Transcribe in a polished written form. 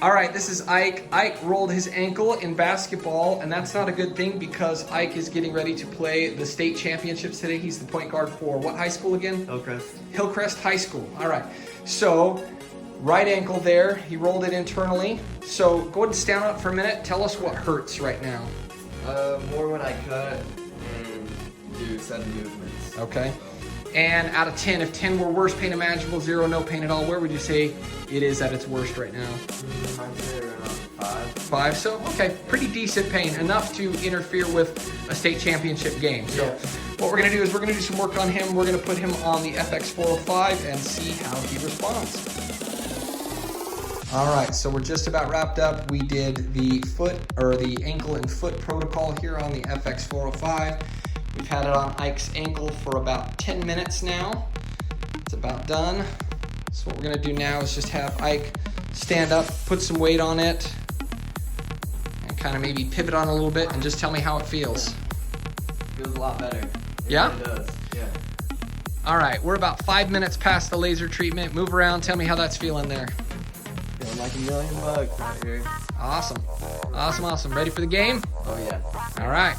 All right, this is Ike. Ike rolled his ankle in basketball, and that's not a good thing because Ike is getting ready to play the state championships today. He's the point guard for what high school again? Hillcrest. Hillcrest High School. All right. So, right ankle there. He rolled it internally. So, go ahead and stand up for a minute. Tell us what hurts right now. More when I cut and do sudden movements. Okay. And out of 10, if 10 were worst pain imaginable, 0, no pain at all, where would you say it is at its worst right now? I'd say around 5. 5, so okay, pretty decent pain, enough to interfere with a state championship game. So what we're gonna do is we're gonna do some work on him. We're gonna put him on the FX405 and see how he responds. All right, so we're just about wrapped up. We did the ankle and foot protocol here on the FX405. We've had it on Ike's ankle for about 10 minutes now. It's about done. So what we're gonna do now is just have Ike stand up, put some weight on it, and kind of maybe pivot on a little bit and just tell me how it feels. Feels a lot better. Yeah? It really does, yeah. All right, we're about 5 minutes past the laser treatment. Move around, tell me how that's feeling there. Feeling like $1,000,000 right here. Awesome, awesome, awesome. Ready for the game? Oh yeah. All right.